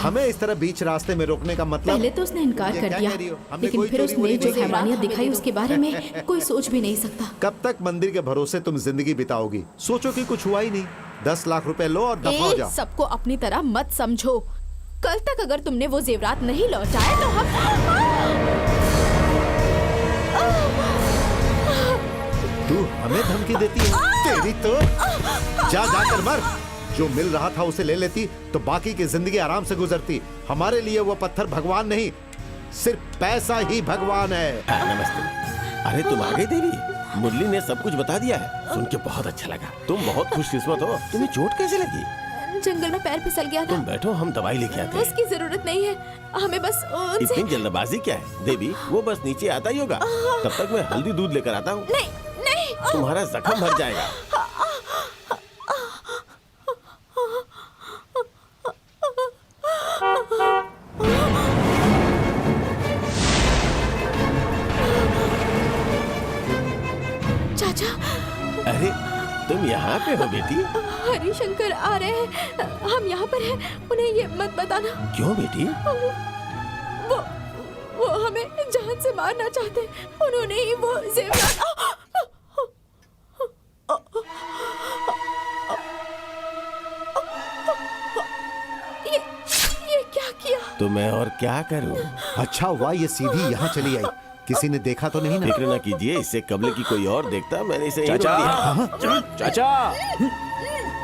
हमें इस तरह बीच रास्ते में रोकने का मतलब? पहले तो उसने इनकार कर दिया, लेकिन फिर उसने जो हैवानियत दिखाई उसके बारे में कोई सोच भी नहीं सकता। कब तक मंदिर के भरोसे तुम जिंदगी बिताओगी? सोचो कि कुछ हुआ ही नहीं। 10 लाख रुपए लो और दफा हो जाओ। सबको अपनी तरह मत समझो। कल तक अगर तुमने वो जेवरात नहीं लौटाए तो हम तू हमें धमकी देती है? तेरी तो जा जाकर मर। जो मिल रहा था उसे ले लेती तो बाकी की जिंदगी आराम से गुजरती। हमारे लिए वो पत्थर भगवान नहीं, सिर्फ पैसा ही भगवान है। नमस्ते। अरे तुम आ गई देवी। मुरली ने सब कुछ बता दिया है। सुन के बहुत अच्छा लगा। तुम बहुत खुशकिस्मत हो। तुम्हें चोट कैसे लगी? जंगल में पैर फिसल गया था। तुम बैठो, हम दवाई लेके आते हैं। उसकी जरूरत नहीं है, हमें बस उनसे... इतनी जल्दबाजी क्या है देवी? वो बस नीचे आता ही होगा। तब तक मैं हल्दी दूध लेकर आता हूँ। नहीं नहीं, तुम्हारा जख्म भर जाएगा। चाचा, अरे तुम यहाँ पे हो बेटी? हरिशंकर आ रहे हैं, हम यहाँ पर हैं। उन्हें ये मत बताना। क्यों बेटी? वो हमें जान से मारना चाहते हैं। उन्होंने ही वो जेवरात... ये क्या किया? तो मैं और क्या करूँ? अच्छा हुआ ये सीधी यहाँ चली आई। किसी ने देखा तो नहीं ना? फिक्र न कीजिए, इससे कबल की कोई और देखता मैंने इसे यहीं रोक दिया। चाचा,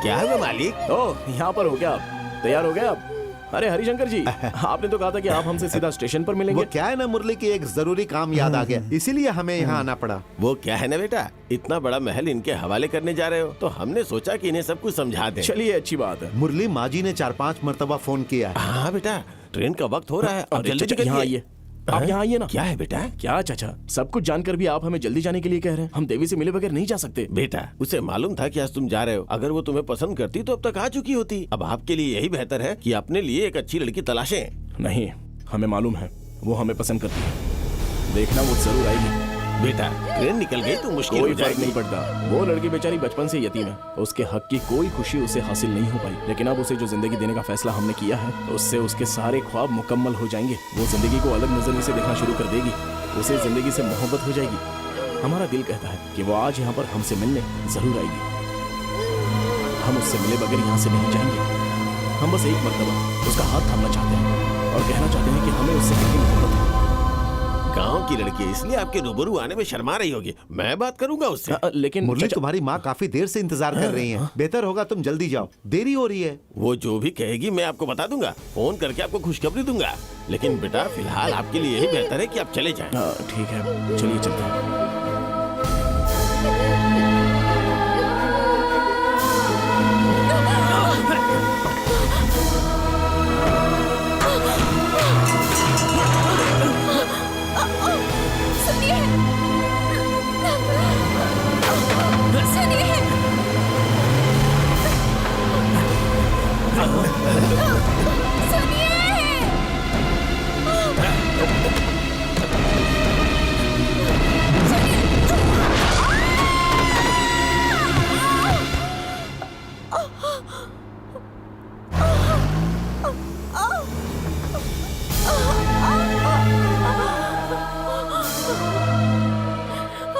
क्या हुआ मालिक? ओह, यहाँ पर हो क्या आप? तैयार हो गए आप? अरे हरिशंकर जी, आपने तो कहा था कि आप हमसे सीधा स्टेशन पर मिलेंगे। वो क्या है ना मुरली की एक जरूरी काम याद आ गया, इसीलिए हमें यहाँ आना पड़ा। वो क्या है ना बेटा, इतना बड़ा महल इनके हवाले करने जा रहे हो तो हमने सोचा कि इन्हें सब कुछ समझा दें। चलिए, अच्छी बात है। मुरली माजी ने 4-5 मरतबा फोन किया। हाँ बेटा, ट्रेन का वक्त हो रहा है। अब जल्दी चाचा, यहाँ आइए। आप यहाँ आइए ना। क्या है बेटा? क्या चाचा, सब कुछ जानकर भी आप हमें जल्दी जाने के लिए कह रहे हैं? हम देवी से मिले बगैर नहीं जा सकते। बेटा, उसे मालूम था कि आज तुम जा रहे हो। अगर वो तुम्हें पसंद करती तो अब तक आ चुकी होती। अब आपके लिए यही बेहतर है कि अपने लिए एक अच्छी लड़की तलाशें। नहीं, हमें मालूम है वो हमें पसंद करती है। देखना वो जरूर आएगी। बेटा, ट्रेन निकल गई तो मुश्किल कोई हो फर्क जाएगी। नहीं पड़ता। वो लड़की बेचारी बचपन से यतीम है, उसके हक की कोई खुशी उसे हासिल नहीं हो पाई। लेकिन अब उसे जो जिंदगी देने का फैसला हमने किया है, उससे उसके सारे ख्वाब मुकम्मल हो जाएंगे। वो जिंदगी को अलग नजरिए से देखना शुरू कर देगी। उसे जिंदगी से मोहब्बत हो जाएगी। हमारा दिल कहता है कि वो आज यहाँ पर हमसे मिलने जरूर आएगी। हम उससे मिले बगैर यहाँ से नहीं जाएंगे। हम बस एक मर्तबा उसका हाथ थामना चाहते हैं और कहना चाहते हैं कि हमें उससे कितनी मोहब्बत है। गांव की लड़की, इसलिए आपके रूबरू आने में शर्मा रही होगी। मैं बात करूंगा उससे। लेकिन मुरली, तुम्हारी माँ काफी देर से इंतजार कर रही हैं। बेहतर होगा तुम जल्दी जाओ, देरी हो रही है। वो जो भी कहेगी मैं आपको बता दूंगा। फोन करके आपको खुशखबरी दूंगा। लेकिन बेटा, फिलहाल आपके लिए यही बेहतर है कि आप चले जाएं। ठीक है, चलिए चलते हैं।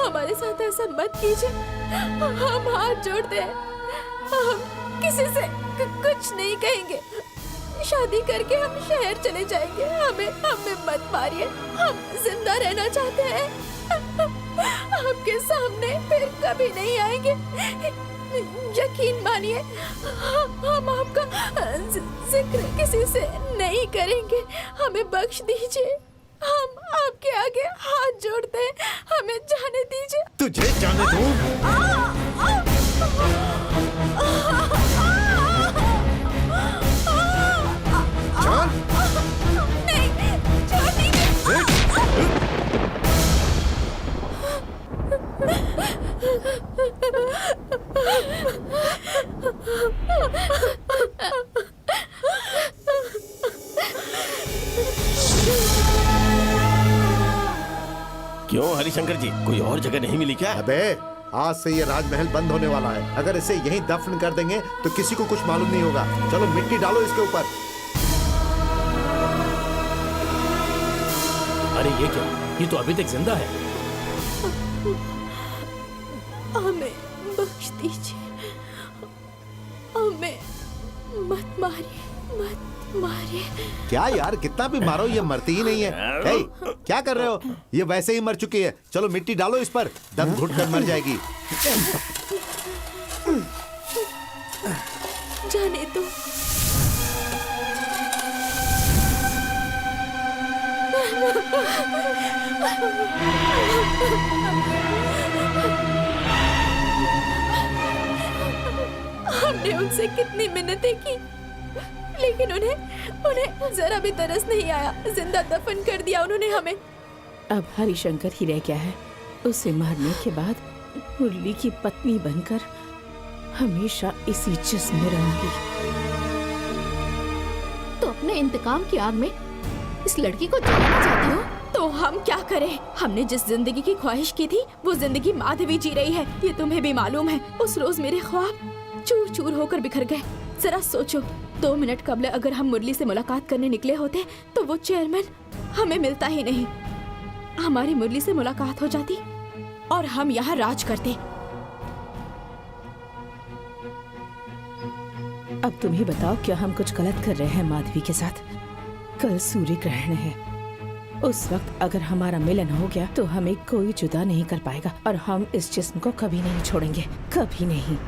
हमारे साथ ऐसा मत कीजिए। हम हाथ जोड़ते हैं। हम किसी से कुछ नहीं कहेंगे। शादी करके हम शहर चले जाएंगे। हमें मत मारिए। हम जिंदा रहना चाहते हैं। आपके सामने फिर कभी नहीं आएंगे। यकीन मानिए, हम आपका जिक्र किसी से नहीं करेंगे। हमें बख्श दीजिए। हम आपके आगे हाथ जोड़ते हैं। हमें जाने दीजिए। तुझे जाने दूं? नहीं, छोड़िए। क्यों हरिशंकर जी, कोई और जगह नहीं मिली क्या? अबे, आज से ये राजमहल बंद होने वाला है। अगर इसे यहीं दफन कर देंगे तो किसी को कुछ मालूम नहीं होगा। चलो मिट्टी डालो इसके ऊपर। अरे ये क्या, ये तो अभी तक जिंदा है। हमें बख्श दीजिए, हमें मत मारिए, मत मारिए। क्या यार, कितना भी मारो ये मरती ही नहीं है। हे, क्या कर रहे हो? ये वैसे ही मर चुकी है। चलो मिट्टी डालो इस पर, दम घुट कर मर जाएगी। जाने दो। हमने उनसे कितनी मिन्नतें की, लेकिन उन्हें जरा भी तरस नहीं आया। जिंदा दफन कर दिया उन्होंने हमें। अब हरिशंकर ही रह गया है। उसे मारने के बाद मुरली की पत्नी बनकर हमेशा इसी जिस्म में रहूंगी। तो अपने इंतकाम की आग में इस लड़की को जलाना चाहती हो? तो हम क्या करें? हमने जिस जिंदगी की ख्वाहिश की थी वो जिंदगी माधवी जी रही है, ये तुम्हें भी मालूम है। उस रोज मेरे ख्वाब चूर चूर होकर बिखर गए। जरा सोचो, 2 मिनट कबल अगर हम मुरली से मुलाकात करने निकले होते तो वो चेयरमैन हमें मिलता ही नहीं। हमारी मुरली से मुलाकात हो जाती और हम यहाँ राज करते। अब तुम ही बताओ, क्या हम कुछ गलत कर रहे हैं माधवी के साथ? कल सूर्य ग्रहण है। उस वक्त अगर हमारा मिलन हो गया तो हमें कोई जुदा नहीं कर पाएगा और हम इस जिस्म को कभी नहीं छोड़ेंगे, कभी नहीं।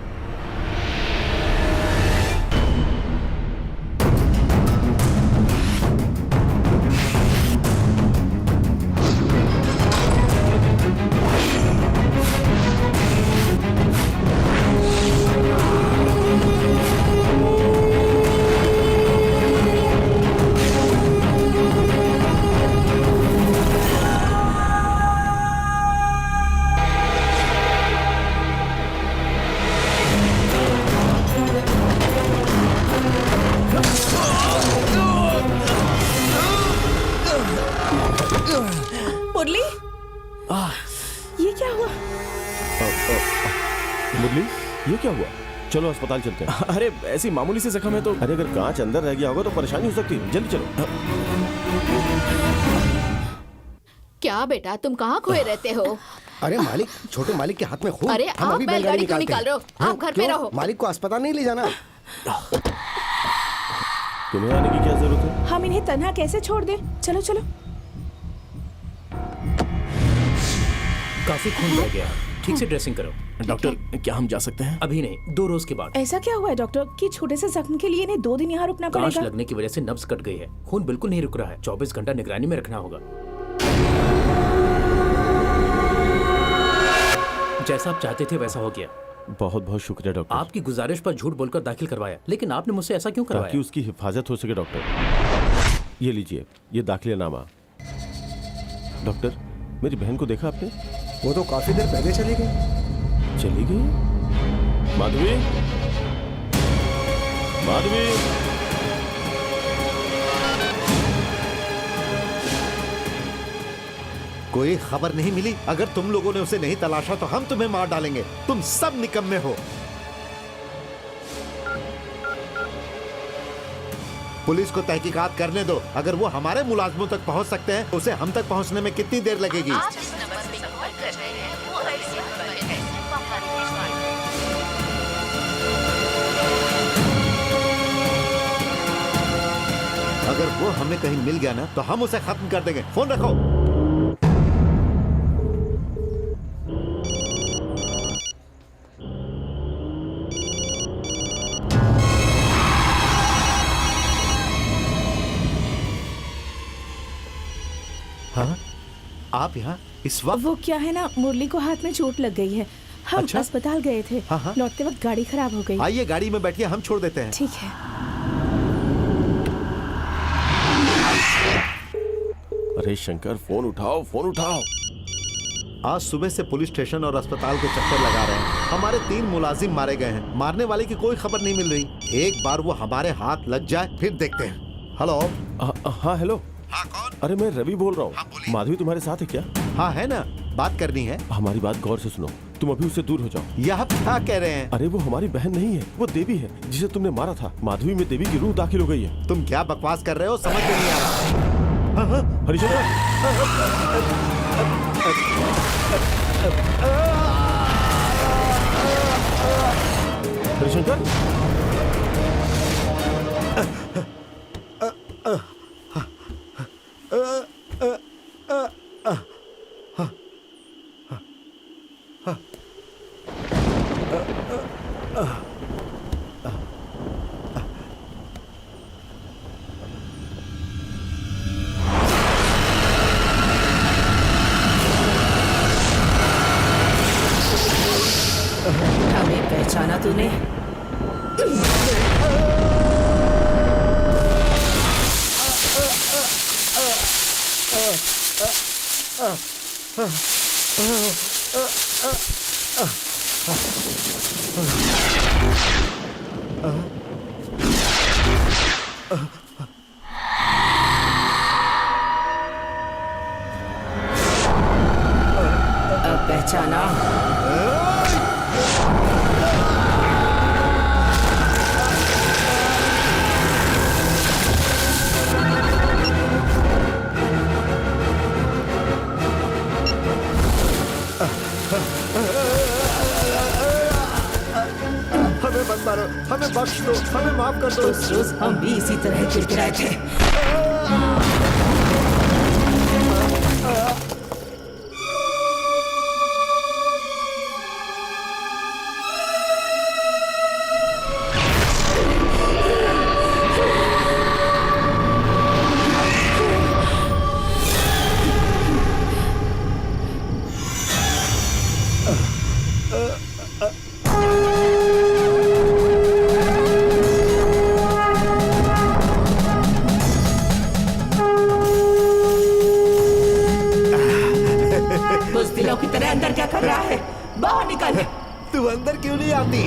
मुरली, ये क्या हुआ? मुरली, ये क्या हुआ? चलो अस्पताल चलते हैं। अरे ऐसी मामूली सी जख्म है तो। अरे अगर कांच अंदर रह गया होगा तो परेशानी हो सकती है। जल्दी चलो। क्या बेटा, तुम कहाँ खोए रहते हो? अरे मालिक, छोटे मालिक के हाथ में खून। अरे हम आप अभी बैलगाड़ी क्यों निकाल रहे हो? हाँ, आप घर पे क्यों? रहो। मालिक को अस्पताल नहीं ले जाना? तुम्हें आने की क्या जरूरत है? हम इन्हें तन्हा कैसे छोड़ दें? चलो चलो। काफी खून बह गया है, ठीक से ड्रेसिंग करो। डॉक्टर, क्या हम जा सकते हैं? अभी नहीं, 2 रोज के बाद। ऐसा क्या हुआ है डॉक्टर कि छोटे से जख्म के लिए इन्हें 2 दिन यहाँ रुकना कांच पड़ेगा? लगने की वजह से नब्ज कट गई है, खून बिल्कुल नहीं रुक रहा है। 24 घंटा निगरानी में रखना होगा। जैसा आप चाहते थे वैसा हो गया। बहुत बहुत शुक्रिया डॉक्टर। आपकी गुजारिश पर झूठ बोलकर दाखिल करवाया, लेकिन आपने मुझसे ऐसा क्यों ताकि करवाया? उसकी हिफाजत हो सके डॉक्टर। ये लीजिए, ये दाखिलेनामा। डॉक्टर, मेरी बहन को देखा आपने? वो तो काफी देर पहले चली गई। चली गई? माधवी, माधवी, कोई खबर नहीं मिली? अगर तुम लोगों ने उसे नहीं तलाशा तो हम तुम्हें मार डालेंगे। तुम सब निकम्मे हो। पुलिस को तहकीकात करने दो। अगर वो हमारे मुलाजमों तक पहुंच सकते हैं, उसे हम तक पहुंचने में कितनी देर लगेगी? अगर वो हमें कहीं मिल गया ना तो हम उसे खत्म कर देंगे। फोन रखो। हाँ, आप यहाँ इस वक्त? वो क्या है ना, मुरली को हाथ में चोट लग गई है। हम अच्छा? अस्पताल गए थे। हाँ, हाँ। लौटते वक्त गाड़ी खराब हो गई। आइए गाड़ी में बैठिए, हम छोड़ देते हैं। ठीक है। अरे शंकर, फोन उठाओ, फोन उठाओ। आज सुबह से पुलिस स्टेशन और अस्पताल के चक्कर लगा रहे हैं। हमारे 3 मुलाजिम मारे गए हैं। मारने वाले की कोई खबर नहीं मिल रही। एक बार वो हमारे हाथ लग जाए फिर देखते हैं। हेलो। हाँ हेलो। हाँ कौन? अरे मैं रवि बोल रहा हाँ, हूँ। बोलिए। माधवी तुम्हारे साथ है क्या? हाँ है ना, बात करनी है। हमारी बात गौर से सुनो, तुम अभी उससे दूर हो जाओ। यह आप क्या कह रहे हैं? अरे वो हमारी बहन नहीं है, वो देवी है जिसे तुमने मारा था। माधवी में देवी की रूह दाखिल हो गई है। तुम क्या बकवास कर रहे हो? समझ में नहीं आ रहा। हरिशंकर हरिशंकर हमें पहचाना तूने? अब पहचाना? हमें मत मारो, हमें बख्श दो, हमें माफ कर दो। उस रोज हम भी इसी तरह चिड़चिड़ाए थे। बुज़दिलों की तरह अंदर क्या कर रहा है? बाहर निकल। तू अंदर क्यों नहीं आती?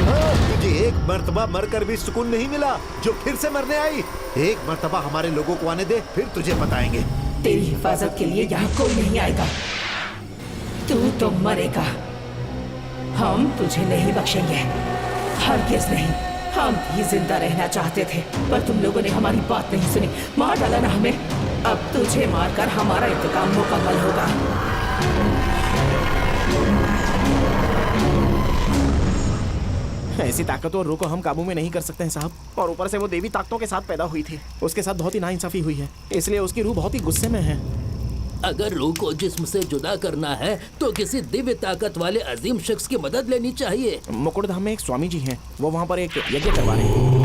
हाँ, तुझे एक मर्तबा मरकर भी सुकून नहीं मिला जो फिर से मरने आई। एक मर्तबा हमारे लोगों को आने दे, फिर तुझे बताएंगे। तेरी हिफाजत के लिए यहाँ कोई नहीं आएगा। तू तो मरेगा। हम तुझे नहीं बख्शेंगे, हरगिज़ नहीं। हम भी जिंदा रहना चाहते थे, पर तुम लोगों ने हमारी बात नहीं सुनी, मार डाला ना हमें। अब तुझे मारकर हमारा इंतकाम मुकम्मल होगा। ऐसी ताकतवर रूह को हम काबू में नहीं कर सकते हैं साहब। और ऊपर से वो देवी ताकतों के साथ पैदा हुई थी, उसके साथ बहुत ही नाइंसाफी हुई है, इसलिए उसकी रूह बहुत ही गुस्से में है। अगर रूह को जिस्म से जुदा करना है तो किसी दिव्य ताकत वाले अजीम शख्स की मदद लेनी चाहिए। मुकुटधाम में एक स्वामी जी हैं, वो वहाँ पर एक यज्ञ करवा रहे हैं।